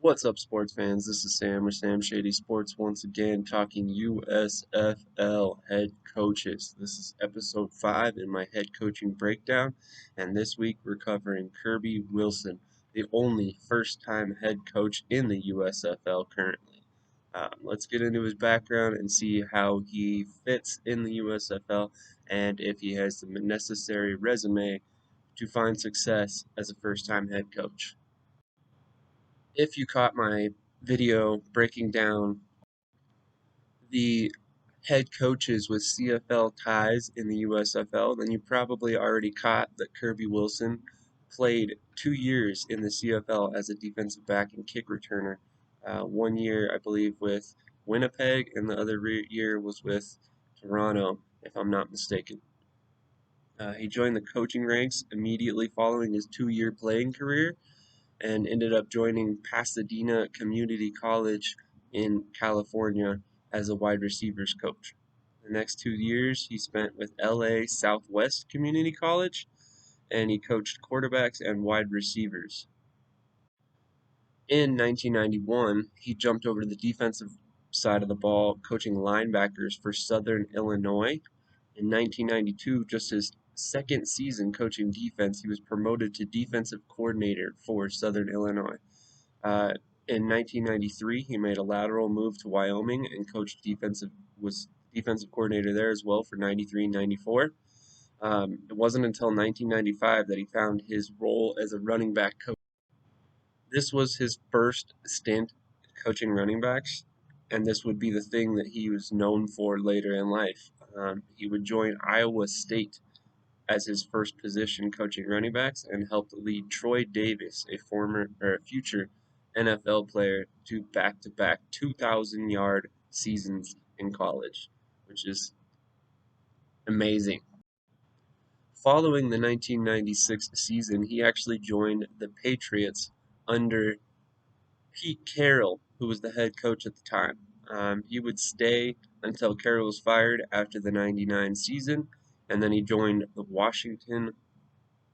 What's up, sports fans? This is Sam or SamShady Sports once again talking USFL head coaches. This is episode 5 in my head coaching breakdown, and this week we're covering Kirby Wilson, the only first time head coach in the USFL currently. Let's get into his background and see how he fits in the USFL and if he has the necessary resume to find success as a first time head coach. If you caught my video breaking down the head coaches with CFL ties in the USFL, then you probably already caught that Kirby Wilson played 2 years in the CFL as a defensive back and kick returner. 1 year, I believe, with Winnipeg, and the other year was with Toronto, if I'm not mistaken. He joined the coaching ranks immediately following his 2 year playing career and ended up joining Pasadena Community College in California as a wide receivers coach. The next 2 years he spent with LA Southwest Community College, and he coached quarterbacks and wide receivers. In 1991, he jumped over to the defensive side of the ball, coaching linebackers for Southern Illinois. In 1992, just his second season coaching defense, he was promoted to defensive coordinator for Southern Illinois. Uh, in 1993, he made a lateral move to Wyoming and was defensive coordinator there as well for 93 and 94. It wasn't until 1995 that he found his role as a running back coach. This was his first stint coaching running backs, and this would be the thing that he was known for later in life. He would join Iowa State as his first position coaching running backs and helped lead Troy Davis, a former or a future NFL player, to back-to-back 2,000-yard seasons in college, which is amazing. Following the 1996 season, he actually joined the Patriots under Pete Carroll, who was the head coach at the time. He would stay until Carroll was fired after the '99 season, and then he joined the Washington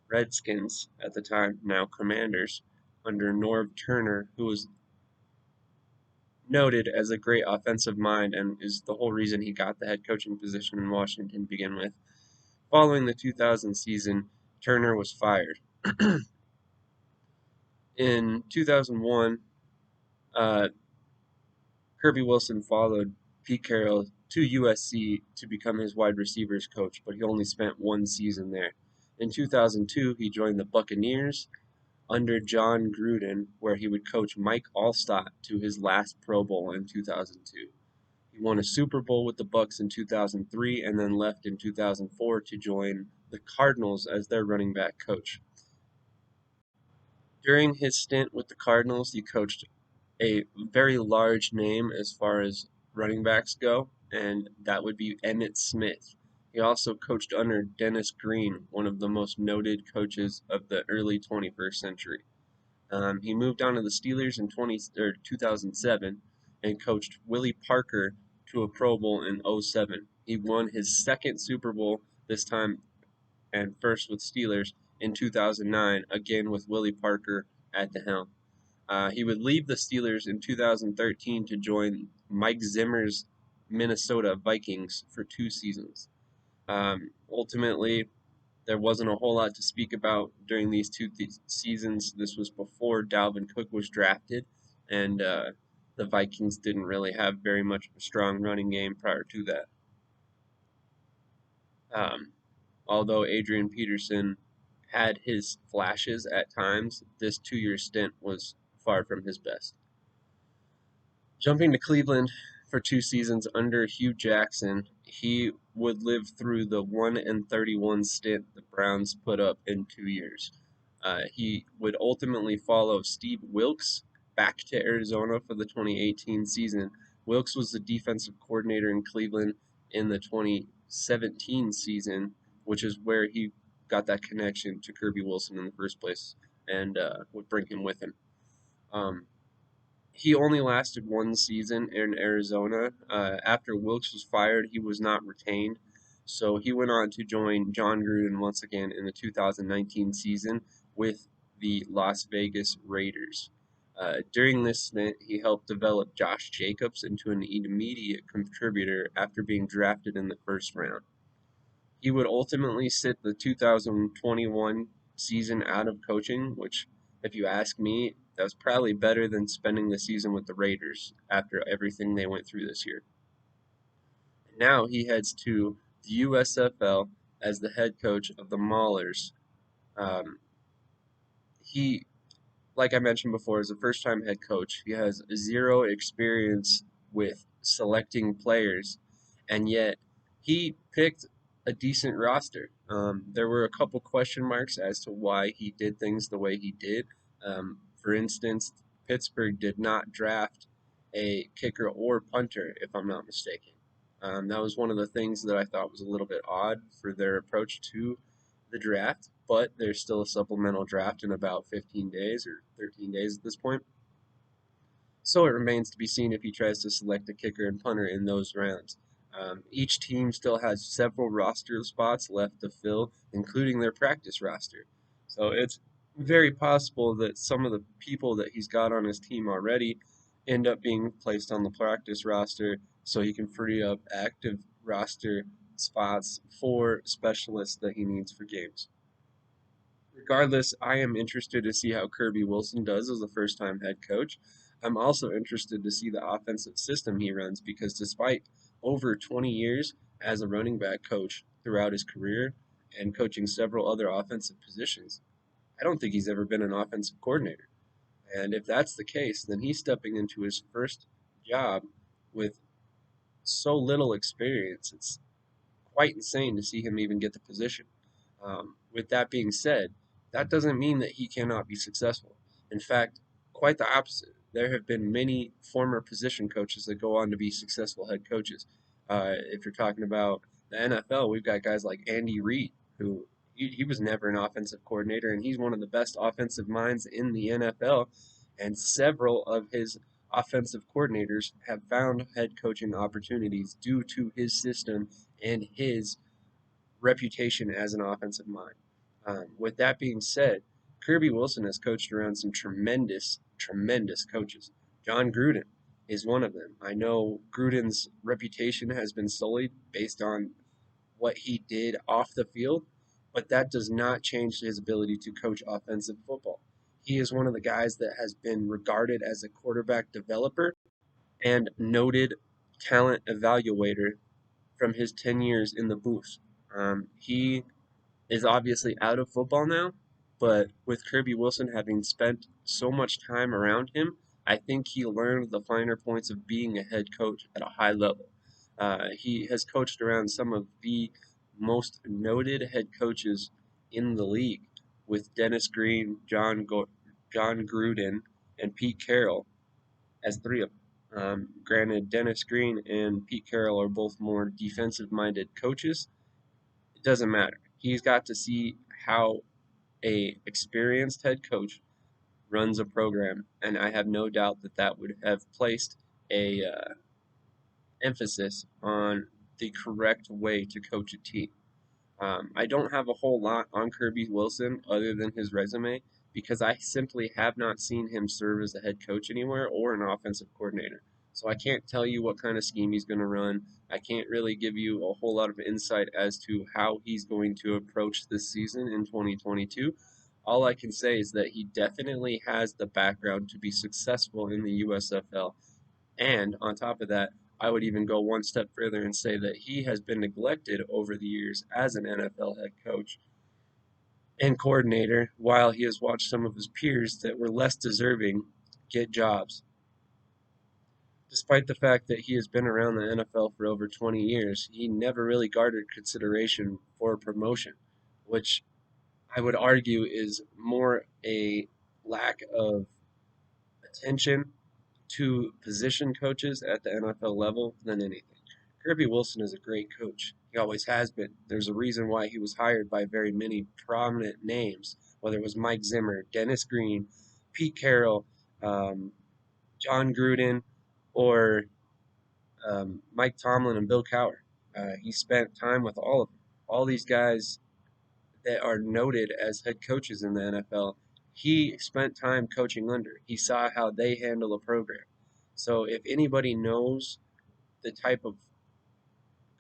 Redskins at the time, now Commanders, under Norv Turner, who was noted as a great offensive mind and is the whole reason he got the head coaching position in Washington to begin with. Following the 2000 season, Turner was fired. In 2001, uh, Kirby Wilson followed Pete Carroll to USC to become his wide receivers coach, but he only spent 1 season there. In 2002, he joined the Buccaneers under John Gruden, where he would coach Mike Alstott to his last Pro Bowl in 2002. He won a Super Bowl with the Bucs in 2003 and then left in 2004 to join the Cardinals as their running back coach. During his stint with the Cardinals, he coached a very large name as far as running backs go, and that would be Emmitt Smith. He also coached under Dennis Green, one of the most noted coaches of the early 21st century. He moved on to the Steelers in 2007 and coached Willie Parker to a Pro Bowl in '07. He won his second Super Bowl this time and first with Steelers in 2009, again with Willie Parker at the helm. He would leave the Steelers in 2013 to join Mike Zimmer's Minnesota Vikings for 2 seasons. Ultimately, there wasn't a whole lot to speak about during these two seasons. This was before Dalvin Cook was drafted, and the Vikings didn't really have very much of a strong running game prior to that. Um, Although Adrian Peterson had his flashes at times, this 2 year stint was far from his best. Jumping to Cleveland for 2 seasons under Hugh Jackson, he would live through the 1-31 stint the Browns put up in 2 years. He would ultimately follow Steve Wilks back to Arizona for the 2018 season. Wilks was the defensive coordinator in Cleveland in the 2017 season, which is where he got that connection to Kirby Wilson in the first place and would bring him with him. He only lasted 1 season in Arizona. After Wilkes was fired, he was not retained, so he went on to join John Gruden once again in the 2019 season with the Las Vegas Raiders. During this stint, he helped develop Josh Jacobs into an immediate contributor after being drafted in the first round. He would ultimately sit the 2021 season out of coaching, which, if you ask me, that was probably better than spending the season with the Raiders after everything they went through this year. Now he heads to the USFL as the head coach of the Maulers. Um, he like I mentioned before, is a first time head coach. He has zero experience with selecting players, and yet he picked a decent roster. There were a couple question marks as to why he did things the way he did. For instance, Pittsburgh did not draft a kicker or punter, if I'm not mistaken. That was one of the things that I thought was a little bit odd for their approach to the draft, but there's still a supplemental draft in about 15 days or 13 days at this point. So it remains to be seen if he tries to select a kicker and punter in those rounds. Each team still has several roster spots left to fill, including their practice roster. So it's very possible that some of the people that he's got on his team already end up being placed on the practice roster so he can free up active roster spots for specialists that he needs for games. Regardless, I am interested to see how Kirby Wilson does as a first time head coach. I'm also interested to see the offensive system he runs because despite over 20 years as a running back coach throughout his career and coaching several other offensive positions, I don't think he's ever been an offensive coordinator. And if that's the case, then he's stepping into his first job with so little experience. It's quite insane to see him even get the position. With that being said, that doesn't mean that he cannot be successful. In fact, quite the opposite. There have been many former position coaches that go on to be successful head coaches. If you're talking about the NFL, we've got guys like Andy Reid, who he was never an offensive coordinator, and he's one of the best offensive minds in the NFL. And several of his offensive coordinators have found head coaching opportunities due to his system and his reputation as an offensive mind. With that being said, Kirby Wilson has coached around some tremendous, tremendous coaches. John Gruden is one of them. I know Gruden's reputation has been sullied based on what he did off the field, but that does not change his ability to coach offensive football. He is one of the guys that has been regarded as a quarterback developer and noted talent evaluator from his 10 years in the booth. He is obviously out of football now, but with Kirby Wilson having spent so much time around him, I think he learned the finer points of being a head coach at a high level. He has coached around some of the most noted head coaches in the league, with Dennis Green, John Gruden, and Pete Carroll as three of them. Granted, Dennis Green and Pete Carroll are both more defensive minded coaches. It doesn't matter. He's got to see how a experienced head coach runs a program, and I have no doubt that that would have placed a emphasis on the correct way to coach a team. I don't have a whole lot on Kirby Wilson other than his resume because I simply have not seen him serve as a head coach anywhere or an offensive coordinator. So I can't tell you what kind of scheme he's going to run. I can't really give you a whole lot of insight as to how he's going to approach this season in 2022. All I can say is that he definitely has the background to be successful in the USFL. And on top of that, I would even go one step further and say that he has been neglected over the years as an NFL head coach and coordinator while he has watched some of his peers that were less deserving get jobs. Despite the fact that he has been around the NFL for over 20 years, he never really garnered consideration for a promotion, which I would argue is more a lack of attention to position coaches at the NFL level than anything. Kirby Wilson is a great coach. He always has been. There's a reason why he was hired by very many prominent names, whether it was Mike Zimmer, Dennis Green, Pete Carroll, um, John Gruden, or Mike Tomlin and Bill Cowher. He spent time with all of them. All these guys that are noted as head coaches in the NFL, He spent time coaching under. He saw how they handle a program. So if anybody knows the type of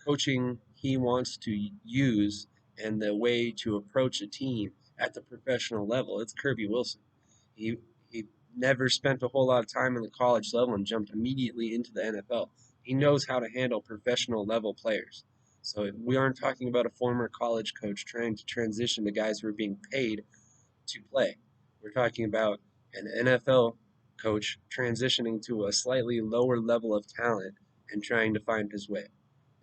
coaching he wants to use and the way to approach a team at the professional level, it's Kirby Wilson. He he never spent a whole lot of time in the college level and jumped immediately into the NFL. He knows how to handle professional level players. So we aren't talking about a former college coach trying to transition to guys who are being paid to play. We're talking about an NFL coach transitioning to a slightly lower level of talent and trying to find his way.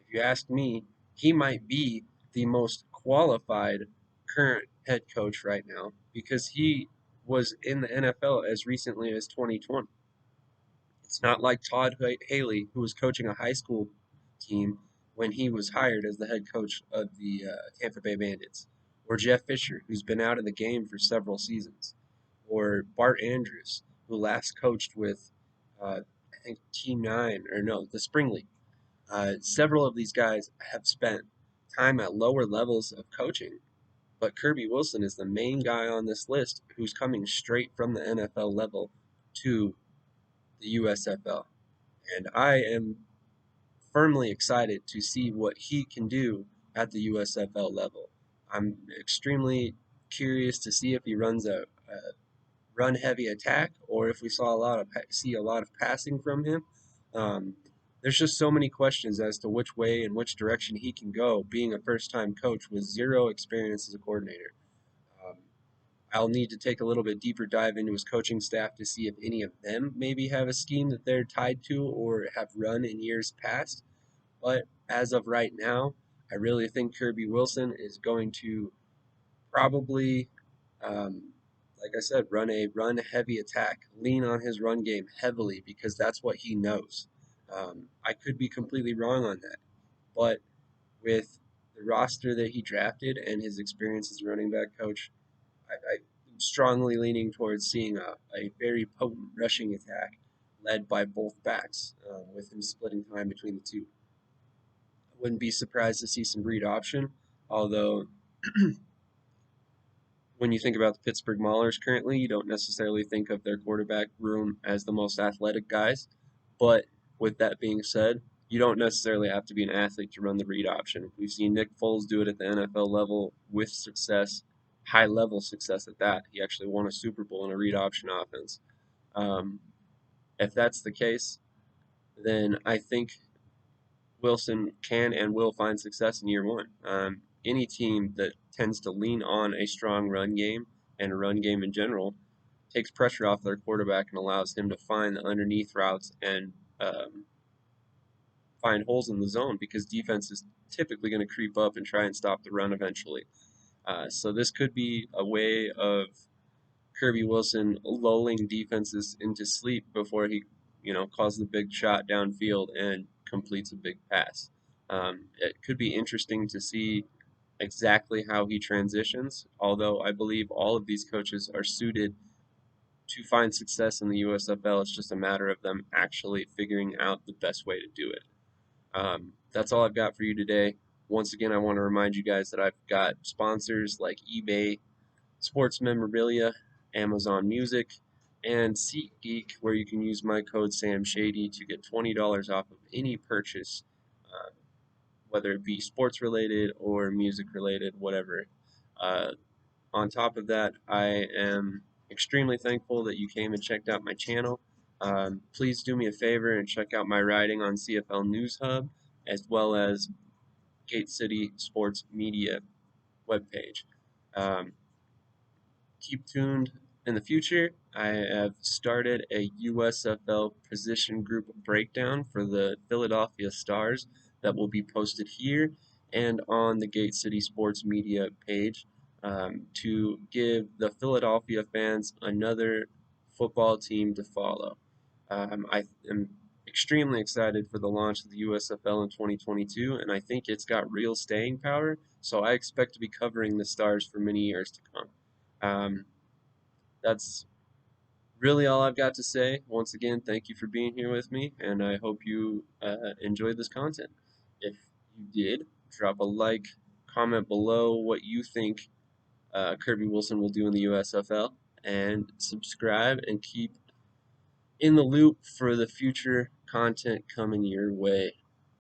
If you ask me, he might be the most qualified current head coach right now because he was in the NFL as recently as 2020. It's not like Todd Haley, who was coaching a high school team when he was hired as the head coach of the Tampa Bay Bandits, or Jeff Fisher, who's been out of the game for several seasons, or Bart Andrews, who last coached with, I think, Team 9, or no, the Spring League. Several of these guys have spent time at lower levels of coaching, but Kirby Wilson is the main guy on this list who's coming straight from the NFL level to the USFL. And I am firmly excited to see what he can do at the USFL level. I'm extremely curious to see if he runs a run heavy attack or if we see a lot of passing from him. Um, there's just so many questions as to which way and which direction he can go, being a first time coach with zero experience as a coordinator. Um, I'll need to take a little bit deeper dive into his coaching staff to see if any of them maybe have a scheme that they're tied to or have run in years past. But as of right now, I really think Kirby Wilson is going to probably, um, like I said, run a run heavy attack, lean on his run game heavily because that's what he knows. I could be completely wrong on that, but with the roster that he drafted and his experience as a running back coach, I'm strongly leaning towards seeing a very potent rushing attack led by both backs, with him splitting time between the two. I wouldn't be surprised to see some read option, although when you think about the Pittsburgh Maulers currently, you don't necessarily think of their quarterback room as the most athletic guys. But with that being said, you don't necessarily have to be an athlete to run the read option. We've seen Nick Foles do it at the NFL level with success, high level success at that. He actually won a Super Bowl in a read option offense. Um, if that's the case, then I think Wilson can and will find success in year one. Any team that tends to lean on a strong run game and a run game in general takes pressure off their quarterback and allows him to find the underneath routes and find holes in the zone because defense is typically going to creep up and try and stop the run eventually. So this could be a way of Kirby Wilson lulling defenses into sleep before he, calls the big shot downfield and completes a big pass. It could be interesting to see exactly how he transitions, although I believe all of these coaches are suited to find success in the USFL. It's just a matter of them actually figuring out the best way to do it. That's all I've got for you today. Once again, I want to remind you guys that I've got sponsors like eBay, Sports Memorabilia, Amazon Music, and Seat Geek, where you can use my code SamShady to get $20 off of any purchase, uh, whether it be sports related or music related, whatever. Uh, on top of that, I am extremely thankful that you came and checked out my channel. Please do me a favor and check out my writing on CFL News Hub, as well as Gate City Sports Media webpage. Um, Keep tuned in the future. I have started a USFL position group breakdown for the Philadelphia Stars that will be posted here and on the Gate City Sports Media page, to give the Philadelphia fans another football team to follow. I am extremely excited for the launch of the USFL in 2022, and I think it's got real staying power, so I expect to be covering the Stars for many years to come. Um, that's really all I've got to say. Once again, thank you for being here with me, and I hope you enjoyed this content. If you did, drop a like, comment below what you think Kirby Wilson will do in the USFL, and subscribe and keep in the loop for the future content coming your way.